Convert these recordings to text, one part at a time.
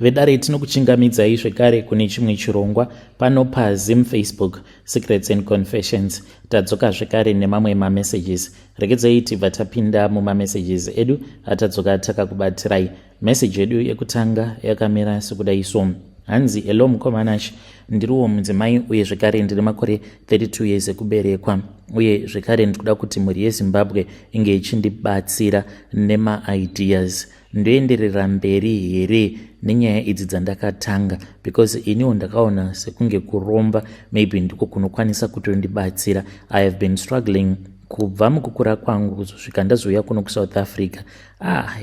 vedare tinokuchingamidzai zvekare kune chimwe chirongwa pano paZim Facebook Secrets and Confessions. Tadzoka zvekare nemamwe mamessages. Regedzai tibva tapinda mumamessages edu atadzoka takakubatirai. Message edu yekutanga yakamira sekudai so. Hanzi hello mukomanash, ndiriwo mudzimai uye zvekare ndiri makore 32 years ekuberekwa, uye zvekare ndikuda kuti mhuri yeZimbabwe inge ichindibatsira nema-ideas. Ndoenderera mberi here nenyaya idzi dzandakatanga, because iniwo ndakaona sekunge kuromba maybe ndiko kunokwanisa kutondibatsira. I have been struggling kubva mukukura kwangu kuzosvika ndazouya kuno kuSouth Africa.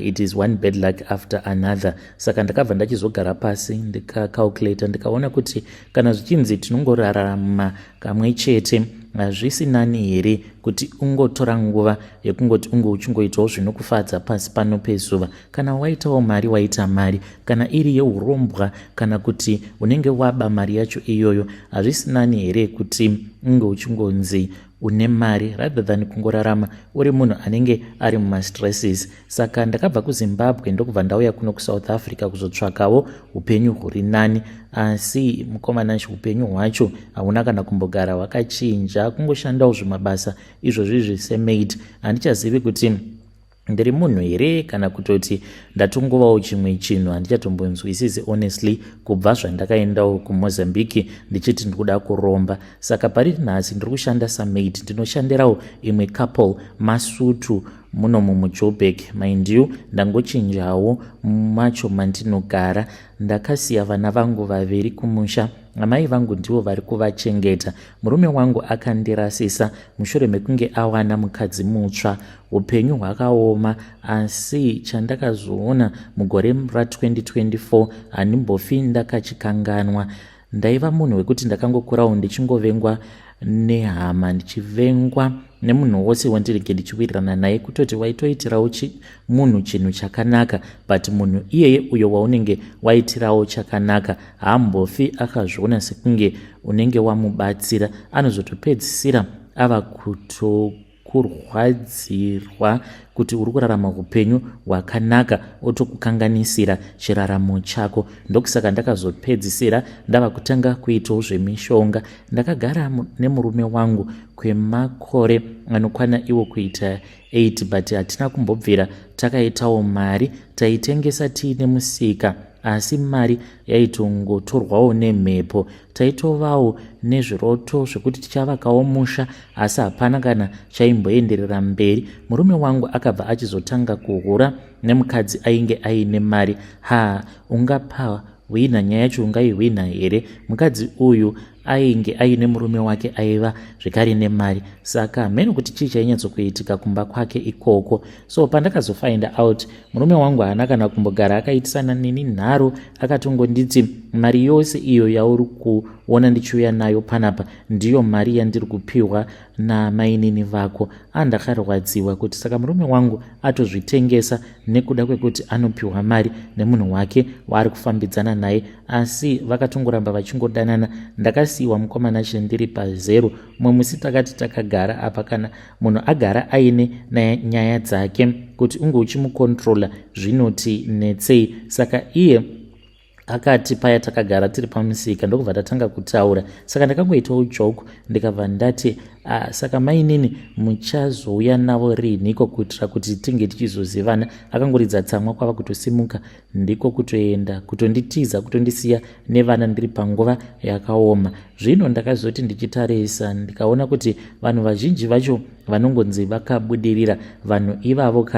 It is one bad luck after another. Saka ndakabva ndachizogara pasi ndikacalculate ndikaona kuti kana zvichinzi tinongorarama kamwe chete hazvisi nani here kuti ungotora nguva yekungoti uchingoitawo zvinokufadza pasi pano pezuva. Kana waitawo mari waita mari, kana iri yeurombwa, kana kuti unenge waba mari yacho iyoyo, hazvisi nani here kuti unge uchingonzi une mari rather than kungorarama uri munhu anenge ari mumastresses. Saka ndakabva kuZimbabwe ndokubva ndauya kuno kuSouth Africa kuzotsvakawo upenyu huri nani, asi mukomanacho upenyu hwacho hauna kana kumbogara hwakachinja, kungoshandawo zvimabasa izvozvi zvisemaid. Handichazivi kuti ndiri munhu here kana kutoti ndatongovawo chimwe chinhu, handichatombonzwisisi honestly kubva zvandakaendawo kuMozambique ndichiti ndikuda kuromba. Saka pari nhasi ndiri kushanda samaid, ndinoshandirawo imwe couple masutu muno muJoburg. Mind you, ndangochinjawo macho mandinogara, ndakasiya vana vangu vaviri kumusha. Amai vangu ndivo vari kuvachengeta. Murume wangu akandirasisa mushure mekunge awana mukadzi mutsva. Upenyu hwakaoma, asi chandakazoona mugore ra2024 handimbofi ndakachikanganwa. Ndaiva munhu wekuti ndakangokurawo ndichingovengwa nehama, ndichivengwa nemunhu wose wandiringe ndichiwirirana naye, kutoti waitoitirawo munhu chinhu chakanaka, but munhu iyeye uyo waunenge waitirawo chakanaka haambofi akazviona sekunge unenge wamubatsira. Anozotopedzisira ava kutokurwadzirwa kuti uri kurarama upenyu hwakanaka, otokukanganisira chiraramo chako. Ndokusaka ndakazopedzisira ndava kutanga kuitawo zvemishonga. Ndakagara nemurume wangu kwemakore anokwana iwo kuita 8, but hatina kumbobvira takaitawo mari. Taitengesa tiine musika, asi mari yaitongotorwawo nemhepo. Taitovawo nezviroto zvekuti tichavakawo musha, asi hapana kana chaimboenderera mberi. Murume wangu akabva achizotanga kuhura nemukadzi ainge aine mari. Ungapa wina nyaya yacho ungaihwina here? Mukadzi uyu ainge aine murume wake aiva zvekare nemari. Saka hamene kuti chii chainyatsokuitika kumba kwake ikoko. So pandakazofind out, murume wangu haana kana kumbogara akaitisana nini nharo, akatongonditi mari yose iyo yauri kuona ndichiuya nayo panapa ndiyo mari yandiri kupiwa namainini vako. Ndakarwadziwa kuti saka murume wangu atozvitengesa nekuda kwekuti anopiwa mari nemunhu wake waari kufambidzana naye, asi vakatongoramba vachingodanana. Ndakasiyiwa mukomana ndiri pazero. Mumwe musi takati takagara apa, kana munhu agara aine nyaya dzake kuti unge uchimukontrola zvinoti netsei. Saka iye akati paya takagara tiri pamusika ndokubva tatanga kutaura. Saka ndakangoitawo joke ndikabva ndati saka mainini muchazouya navo rinhiko kuitira kuti tinge tichizozivana? Akangoridza tsamwa kwava kutosimuka ndiko kutoenda kutonditiza, kutondisiya nevana ndiri panguva yakaoma. Zvino ndakazoti ndichitarisa ndikaona kuti vanhu vazhinji vacho vanongonzi vakabudirira, vanhu ivavo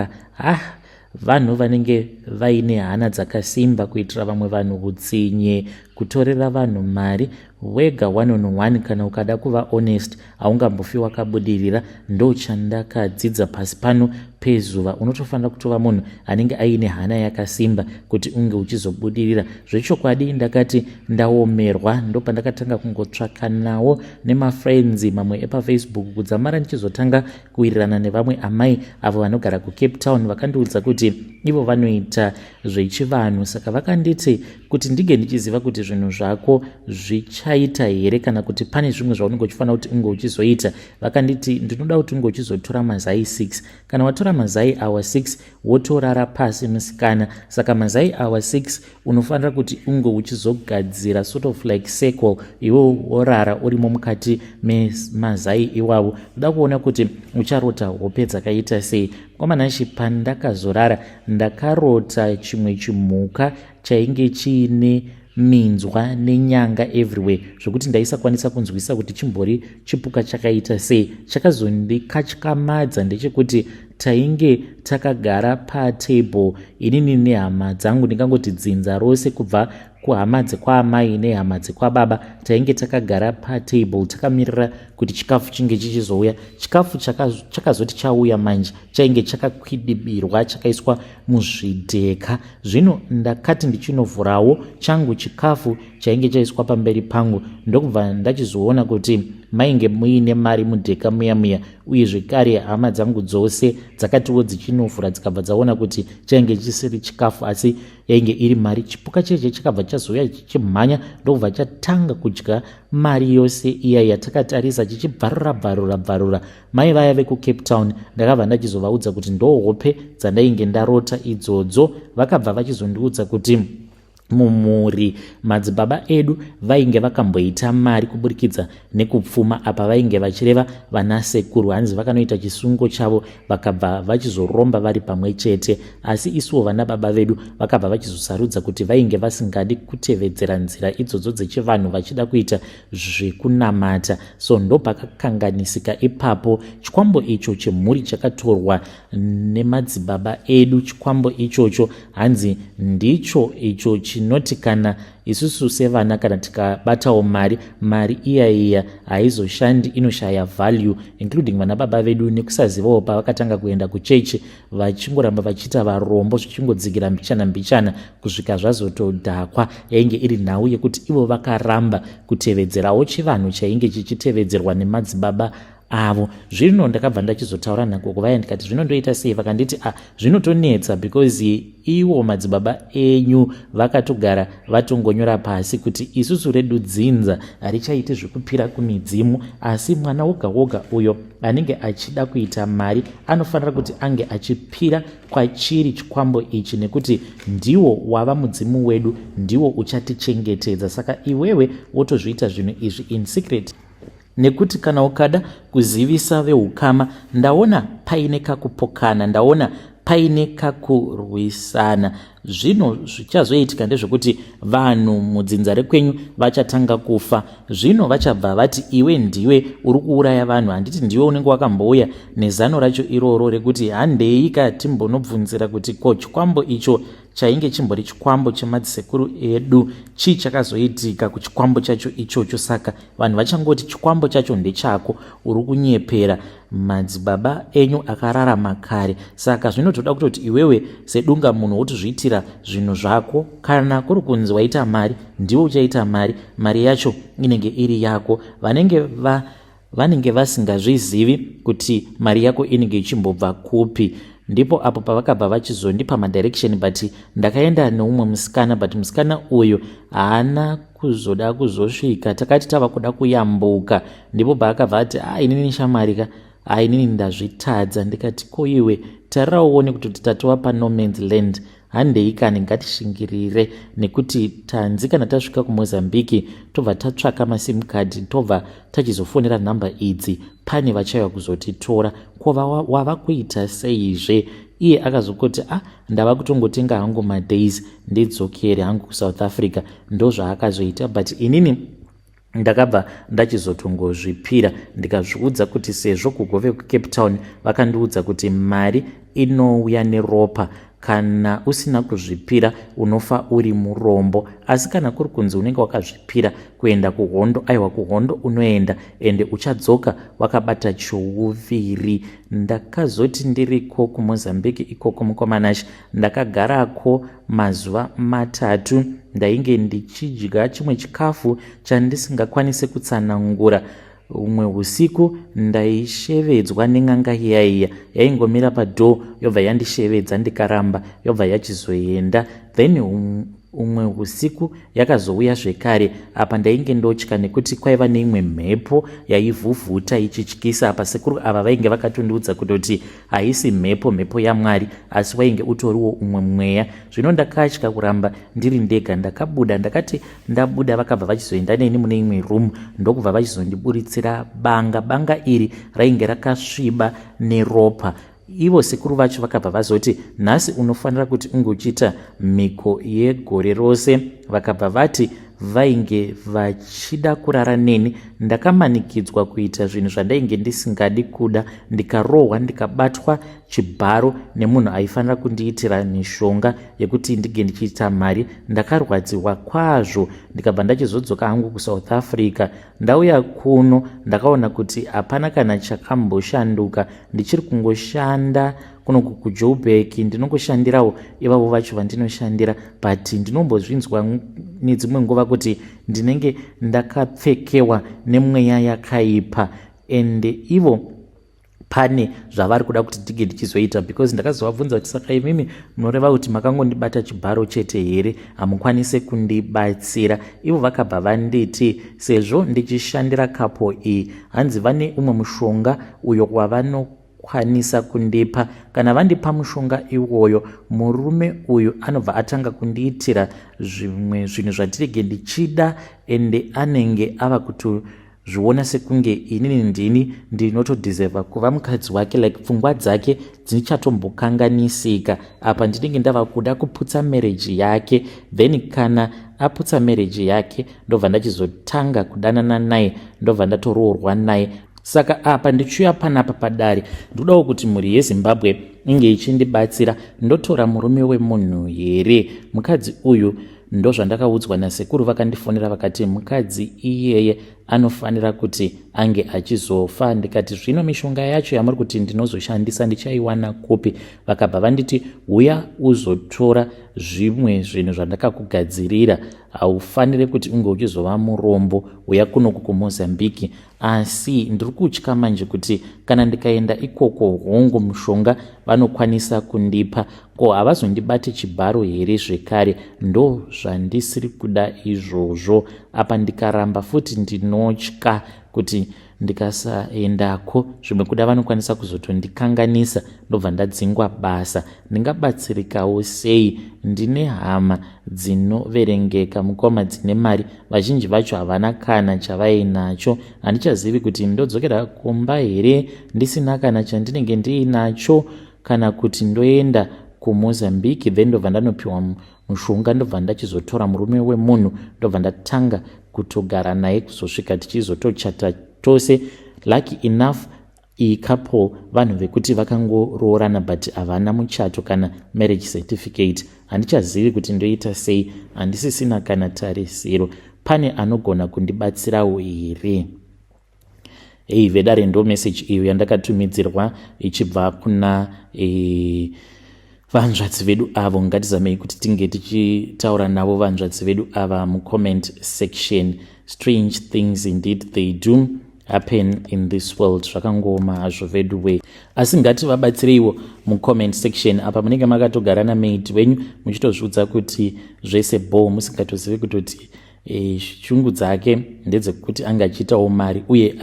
vanhu vanenge vaine hana dzakasimba kuitira vamwe vanhu utsinye, kutorera vanhu mari wega one on one. Kana ukada kuva honest, haungambofi wakabudirira. Ndo chandakadzidza pasi pano pezuva. Unotofanira kutova munhu anenge aine hana yakasimba kuti unge uchizobudirira. Zvechokwadi ndakati ndaomerwa, ndo pandakatanga kungotsvakanawo nemafriends mamwe epafacebook kudzamara ndichizotanga kuwirirana nevamwe amai avo vanogara kuCape Town. Vakandiudza kuti ivo vanoita zvechivanhu, saka vakanditi kuti ndige ndichiziva kuti zvinhu zvako zvichaita here, kana kuti pane zvimwe zvaunenge uchifanira kuti unge uchizoita. Vakanditi ndinoda kuti unge uchizotora mazai 6. Kana watora uchisvika mazai hour 6 wotorara pasi musikana. Saka mazai hour 6 unofanira kuti unge uchizogadzira sort of like circle, iwo worara urimo mukati memazai iwavo, kuda kuona kuti ucharota hope dzakaita sei. Kwamanashi pandakazorara ndakarota chimwe chimhuka chainge chiine minzwa nenyanga everywhere, zvokuti ndaisakwanisa kunzwisa kuti chimbori chipuka chakaita sei. Chakazondikatyamadza ndechekuti tainge takagara patable inini nehama dzangu, ndingangoti dzinza rose kubva kuhama dzekwaamai nehama dzekwababa, tainge takagara patable takamirira kuti chikafu chinge chichizouya. Chikafu chakazoti chauya manje chainge chakakwidibirwa chakaiswa muzvidheka. Zvino ndakati ndichinovhurawo changu chikafu chainge chaiswa pamberi pangu, ndokubva ndachizoona kuti mainge muine mari mudheka muya uye zvekare hama dzangu dzose dzakatiwo dzichinovhura dzikabva dzaona kuti chainge chisiri chikafu asi yainge iri mari. Chipuka cheche chakabva chazouya chichimhanya, ndokubva chatanga kudya mari yose iya yatakatarisa chichibvarura. Mai vaya vekuCape Town ndakabva ndachizovaudza kuti ndo hope dzandainge ndarota idzodzo. Vakabva vachizondiudza kuti mumhuri madzibaba edu vainge vakamboita mari kuburikidza nekupfuma, apa vainge vachireva vana sekuru, hanzi vakanoita chisungo chavo vakabva vachizoromba vari pamwe chete. Asi isuwo vana baba vedu vakabva vachizosarudza kuti vainge vasingadi kutevedzera nzira idzodzo dzechivanhu vachida kuita zvekunamata. So ndo pakakanganisika ipapo. Chikwambo icho chemhuri chakatorwa nemadzibaba edu. Chikwambo ichocho hanzi ndicho icho chinoti kana isusu sevana kana tikabatawo mari iya haizoshandi, inoshaya value, including vana baba vedu nekusazivawo pavakatanga kuenda kuchechi vachingoramba vachiita varombo zvichingodzikira mbichana kusvika zvazotodhakwa. Yainge iri nhau yekuti ivo vakaramba kutevedzerawo chivanhu chainge chichitevedzerwa nemadzibaba avo. Zvino ndakabva ndachizotaura nako kuvaya ndikati zvinondoita sei, vakanditi zvinotonetsa because iwo madzibaba enyu vakatogara vatongonyora pasi kuti isusu redu dzinza harichaiti zvekupira kumidzimu, asi mwana woga uyo anenge achida kuita mari anofanira kuti ange achipira kwachiri chikwambo ichi, nekuti ndiwo wava mudzimu wedu, ndiwo uchatichengetedza. Saka iwewe wotozviita zvinhu izvi in secret, nekuti kana ukada kuzivisa veukama ndaona paine kakupokana, ndaona paine kakurwisana. Zvino zvichazoitika ndezvekuti vanhu mudzinza rekwenyu vachatanga kufa. Zvino vachabva vati iwe ndiwe uri kuuraya vanhu, handiti ndiwe unenge wakambouya nezano racho iroro rekuti handeika timbonobvunzira kuti ko chikwambo icho chainge chimbori chikwambo chemadzisekuru edu chii chakazoitika kuchikwambo chacho ichocho. Saka vanhu vachangoti chikwambo chacho ndechako, uri kunyepera madzibaba enyu akararama kare. Saka zvinotoda kutoti iwewe sedunga munhu wotozviitira zvinhu zvako. Kana kuri kunzi waita mari, ndiwo uchaita mari yacho inenge iri yako. Vanenge vasingazvizivi kuti mari yako inenge ichimbobva kupi, ndipo apo pavakabva vachizondipa madirection, but ndakaenda neumwe musikana, but musikana uyu haana kuzoda kuzosvika. Takati tava kuda kuyambuka, ndipo paakabva ati inini shamarika, inini ndazvitadza. Ndikati ko iwe tarauone kuti tatova pa-no man's land, handei kani ngatishingirire, nekuti tanzi kana tasvika kuMozambique tobva tatsvaka masim card, tobva tachizofonera nhamba idzi, pane vachaiva kuzotitora. Kova wava kuita seizve? Iye akazokoti ndava kutongotenga hangu madays ndidzokere hangu kuSouth Africa. Ndo zvaakazoita, but inini ndakabva ndachizotongozvipira ndikazviudza kuti sezvo kugove kuCape Town vakandiudza kuti mari inouya neropa, kana usina kuzvipira unofa uri murombo, asi kana kuri kunzi unenge wakazvipira kuenda kuhondo, aiwa kuhondo unoenda ende uchadzoka wakabata chouviri. Ndakazoti ndiriko kuMozambique ikoko mukomanashi ndakagarako mazuva 3 ndainge ndichidya chimwe chikafu chandisingakwanise kutsanangura. Umwe usiku ndaishevedzwa nen'anga iyaiya yaingomira padoo, yobva yandishevedza ndikaramba, yobva yachizoenda. Then umwe usiku yakazouya zvekare apa ndainge ndotya nekuti kwaiva neimwe mhepo yaivhuvhuta ichityisa apa sekuru ava vainge vakatondiudza kutoti haisi mhepo yaMwari asi wainge utoriwo umwe mweya. Zvino ndakatya kuramba ndiri ndega, ndakabuda. Ndakati ndabuda vakabva vachizoenda neni mune imwe room ndokubva vachizondiburitsira banga iri rainge rakasviba neropa. Ivo sekuru vacho vakabva vazoti nhasi unofanira kuti unge uchiita mhiko yegore rose. Vakabva vati vainge vachida kurara neni. Ndakamanikidzwa kuita zvinhu zvandainge ndisingadi kuda, ndikarohwa ndikabatwa chibharo nemunhu aifanira kundiitira mishonga yekuti ndige ndichiita mari. Ndakarwadziwa kwazvo ndikabva ndachizodzoka hangu kuSouth Africa. Ndauya kuno ndakaona kuti hapana kana chakamboshanduka, ndichiri kungoshanda kuno kuJoburg, ndinongoshandirawo ivavo vacho vandinoshandira, but ndinombozvinzwa nedzimwe nguva kuti ndinenge ndakapfekewa nemweya yakaipa, and ivo pane zvavari kuda kuti ndige ndichizoita, because ndakazovabvunza kuti saka imimi munoreva kuti makangondibata chibharo chete here, hamukwanise kundibatsira? Ivo vakabva vanditi sezvo ndichishandira kapo iyi, hanzi vane umwe mushonga uyo wavanokwanisa kundipa. Kana vandipa mushonga iwoyo, murume uyu anobva atanga kundiitira zvimwe zvinhu zvatirege ndichida, ende anenge ava kutozviona sekunge inini ndini ndinotodhizeva kuva mukadzi wake, like pfungwa dzake dzichatombokanganisika. Apa ndinenge ndava kuda kuputsa marriage yake, then kana aputsa marriage yake ndobva ndachizotanga kudanana naye, ndobva ndatoroorwa naye. Saka apa ndichiuya panapa padare, ndodawo kuti mhuri yeZimbabwe inge ichindibatsira. Ndotora murume wemunhu here? Mukadzi uyu ndozvandakaudzwa nasekuru, vakandifonera vakati mukadzi iyeye anofanira kuti ange achizofa. Ndikati zvino mishonga yacho yamuri kuti ndinozoshandisa ndichaiwana kupi? Vakabva vanditi uya uzotora zvimwe zvinhu zvandakakugadzirira, haufanire kuti unge uchizova murombo, uya kunoku kuMozambique. Asi ndiri kutya manje kuti kana ndikaenda ikoko hongu mushonga vanokwanisa kundipa, ko havazondibati chibharo here zvekare? Ndo zvandisiri kuda izvozvo. Apa ndikaramba futi ndinotya kuti ndikasaendako zvimwe kuda vanokwanisa kuzotondikanganisa, ndobva ndadzingwa basa. Ndingabatsirikawo sei? Ndine hama dzinoverengeka mukoma dzine mari, vazhinji vacho havana kana chavainacho. Handichazivi kuti ndodzokera kumba here ndisina kana chandinenge ndiinacho, kana kuti ndoenda kuMozambique then ndobva ndanopiwa mushonga, ndobva ndachizotora murume wemunhu, ndobva ndatanga kutogara naye kuzosvika tichizotochata tose. Lucky enough iyi couple vanhu vekuti vakangoroorana but havana muchato kana marriage certificate. Handichazivi kuti ndoita sei, handisisina kana tarisiro. Pane anogona kundibatsirawo here? Hei vedare, ndo message iyo yandakatumidzirwa ichibva kuna vanzvadzi vedu avo. Ngatizamei kuti tinge tichitaura navo vanzvadzi vedu ava mucomment section. Strange things indeed they do happen in this world. Zvakangoma hazvo vedu we, asi ngativabatsireiwo mucomment section. Apa munenge makatogara namate wenyu muchitozviudza kuti zvese bo, musingatozivi kutoti shungu dzake ndedzekuti anga achiitawo mari, uye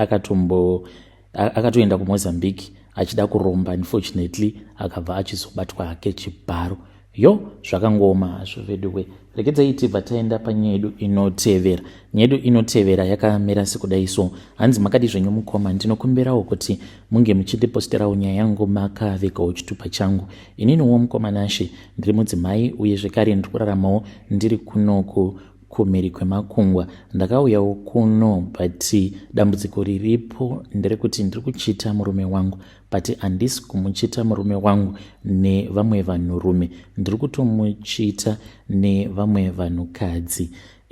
akatoenda kuMozambique achida kuromba. Unfortunately akabva achizobatwa hake chibharo. Yo, zvakangoma hazvo vedu we. Regedzai tibva taenda panyaya yedu inotevera. Nyaya yedu inotevera yakamira sekudai so. Hanzi makadi zvenyu mukoma, ndinokumbirawo kuti munge muchindiposterawo nyaya yangu makavekawo chitupa changu. Ininiwo mukoma Nashe ndiri mudzimai, uye zvekare ndiri kuraramawo ndiri kunoku kumhiri kwemakungwa. Ndakauyawo kuno but dambudziko riripo nderekuti ndiri kuchita murume wangu, but handisi kumuchita murume wangu nevamwe vanhurume, ndiri kutomuchita nevamwe vanhukadzi,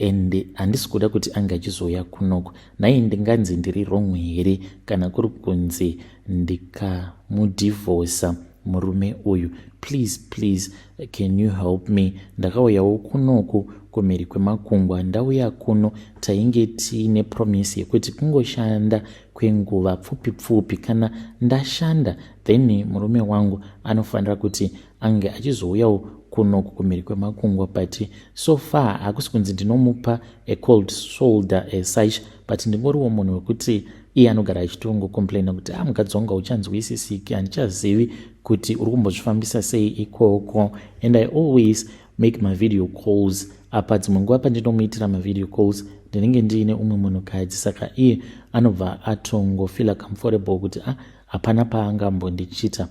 and handisi kuda kuti anga achizoya kunoko. Nai ndinganzi ndiri wrong here kana kuri kunzi ndikamudhivhosa murume uyu? Please can you help me? Ndakauyawo kunoku kumhiri kwemakungwa. Ndauya kuno tainge tiine promise yekuti kungoshanda kwenguva pfupi. Kana ndashanda then murume wangu anofanira kuti ange achizouyawo kuno kumhiri kwemakungwa, but so far hakusi kunzi ndinomupa a cold shoulder as such, but ndingoriwo munhu wekuti iye anogara achitongokomplaina kuti mukadzi wangu hauchanzwisisiki, handichazivi kuti uri kumbozvifambisa sei ikoko. And I always make my video calls apa dzimwe nguva pandinomuitira mavideo calls ndinenge ndiine umwe munhukadzi, saka iye anobva atongofila comfortable kuti hapana paangambondichita.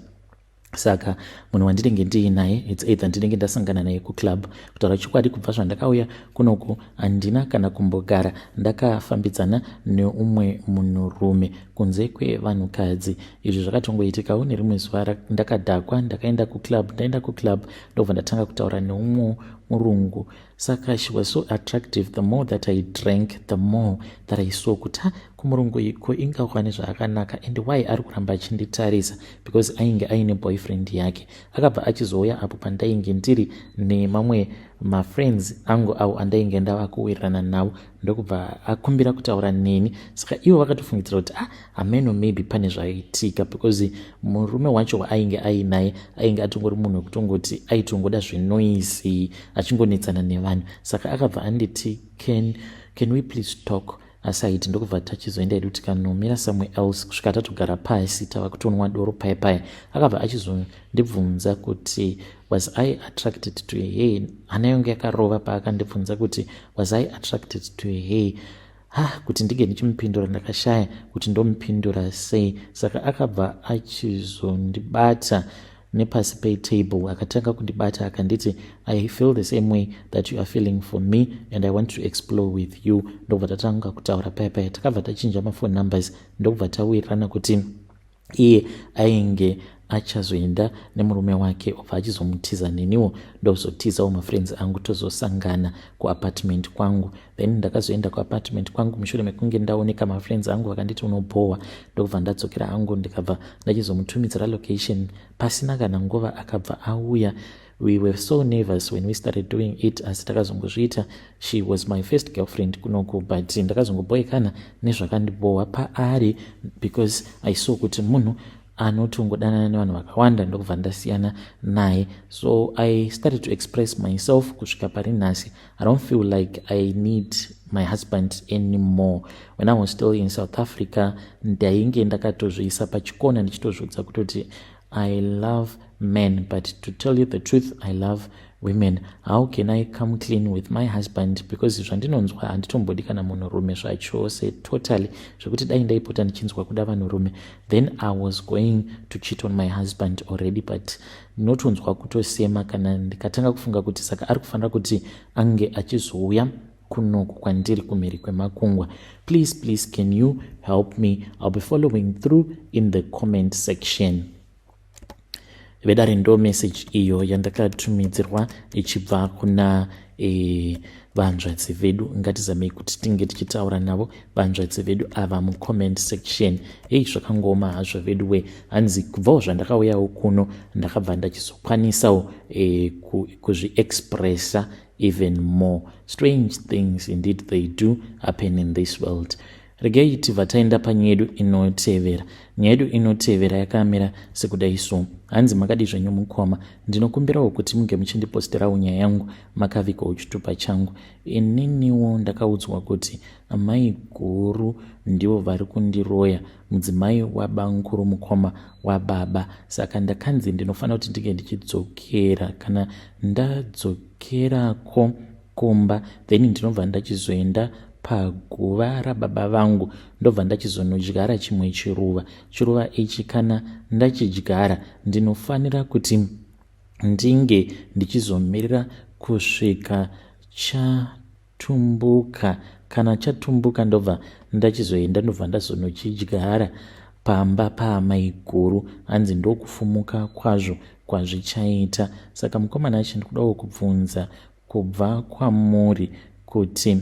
Saka munhu wandinenge ndiinaye, it's either ndinenge ndasangana naye kuclub. Kutaura chokwadi, kubva zvandakauya kunoku handina kana kumbogara ndakafambidzana neumwe munhurume kunze kwevanhukadzi. Izvi zvakatongoitikawo nerimwe zuva ndakadhakwa, ndaenda kuclub ndobva ndatanga kutaura neumwe murungu. Saka she was so attractive. The more that I drank, the more that I saw kuti kumurungu iko ingakwane zvaakanaka, and why ari kuramba achinditarisa, because ainge aine boyfriend yake. Akabva achizouya apo pandainge ndiri nemamwe mafriends angu avo andainge ndava kuwirirana navo, ndokubva akumbira kutaura neni. Saka ivo vakatofungidzira kuti ameno maybe pane zvaitika, because murume wacho waainge ainaye ainge atongori munhu wekutongoti aitongoda zvenoisi achingonetsana nevanhu. Saka akabva anditi can we please talk aside. Ndokubva tachizoenda edu tikanomira somewhere else kusvika tatogara pasi tava kutonwa doro paya. Akabva achizondibvunza kuti was I attracted to her. Hana yonge yakarova paakandibvunza kuti was I attracted to her. Kuti ndige ndichimupindura ndakashaya kuti ndomupindura sei. Saka akabva achizondibata nepasi petable, akatanga kundibata akanditi I feel the same way that you are feeling for me and I want to explore with you. Ndobva tatanga kutaura paya. Takabva tachinja mafone numbers, ndobva tawirirana kuti iye ainge achazoenda nemurume wake obva achizomutiza neniwo ndozotizawo mafriends angu tozosangana kuapartment kwangu. Then ndakazoenda kuapartment kwangu mushure mekunge ndaoneka mafriends angu vakanditi unobohwa, ndobva ndadzokera hangu ndikabva ndachizomutumidzira location pasina kana nguva. Akabva auya. We were so nervous when we started doing it, asi takazongozviita. She was my first girlfriend kunoku, but ndakazongoboekana nezvakandibohwa paari because I saw kuti munhu anotongodanana nevanhu vakawanda, ndokubva ndasiyana naye. So I started to express myself kusvika pari nhasi. I don't feel like I need my husband anymore. When I was still in South Africa, ndainge ndakatozviisa pachikona ndichitozvidza kutoti I love men, but to tell you the truth, I love women. How can I come clean with my husband? Because zvandinonzwa handitombodi kana munhurume zvachose totally, zvekuti dai ndaipota ndichinzwa kuda vanhurume, then I was going to cheat on my husband already. But ndinotonzwa kutosema kana ndikatanga kufunga kuti saka ari kufanira kuti ange achizouya kunoku kwandiri kumhiri kwemakungwa. Please can you help me? I'll be following through in the comment section. Vedare ndo message iyo yandakatumidzirwa ichibva kuna vanzvadzi vedu. Ngatizamei kuti tinge tichitaura navo vanzvadzi vedu ava mucomment section. Zvakangoma hazvo vedu we, hanzi kubvawo zvandakauyawo kuno ndakabva ndachizokwanisawo kuzviexpressa even more. Strange things indeed they do happen in this world. Regai tibva taenda panyaya yedu inotevera. Nyaya yedu inotevera yakamira sekudai so. Hanzi makadi zvenyu mukoma, ndinokumbirawo kuti munge muchindiposterawo nyaya yangu makavikawo chitupa changu. Ininiwo ndakaudzwa kuti amai guru ndivo vari kundiroya, mudzimai wabanguru mukoma wababa. Saka ndakanzi ndinofanira kuti ndinge ndichidzokera. Kana ndadzokerako kumba, then ndinobva ndachizoenda paguva rababa vangu, ndobva ndachizonodyara chimwe chiruva ichi. Kana ndachidyara ndinofanira kuti ndinge ndichizomirira kusvika chatumbuka. Kana chatumbuka ndobva ndachizoenda, ndobva ndazonochidyara pamba paamai guru. Hanzi ndokufumuka kwazvo kwazvichaita. Saka mukomana acho ndikudawo kubvunza kubva kwamuri kuti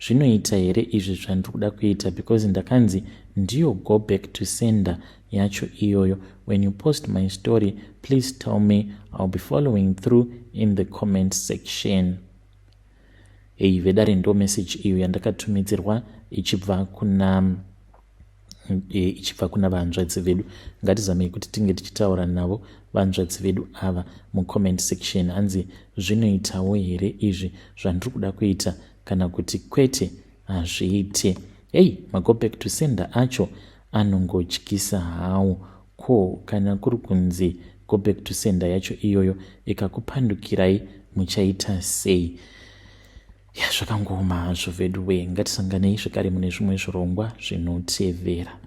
zvinoita here izvi zvandiri kuda kuita, because ndakanzi ndiyo go back to sender yacho iyoyo. When you post my story, please tell me. I'll be following through in the comment section. Vedare ndo message iyo yandakatumidzirwa ichibva kuna ichibva kuna vahanzvadzi vedu. Ngatizamei kuti tinge tichitaura navo vahanzvadzi vedu ava mucomment section. Hanzi zvinoitawo here izvi zvandiri kuda kuita kana kuti kwete hazviite. Mago back to sender acho anongotyisa hawo. Ko kana kuri kunzi go back to sender yacho iyoyo ikakupandukirai muchaita sei? Zvakangoma hazvo vedu we. Ngatisanganei zvekare mune zvimwe zvirongwa zvinotevera.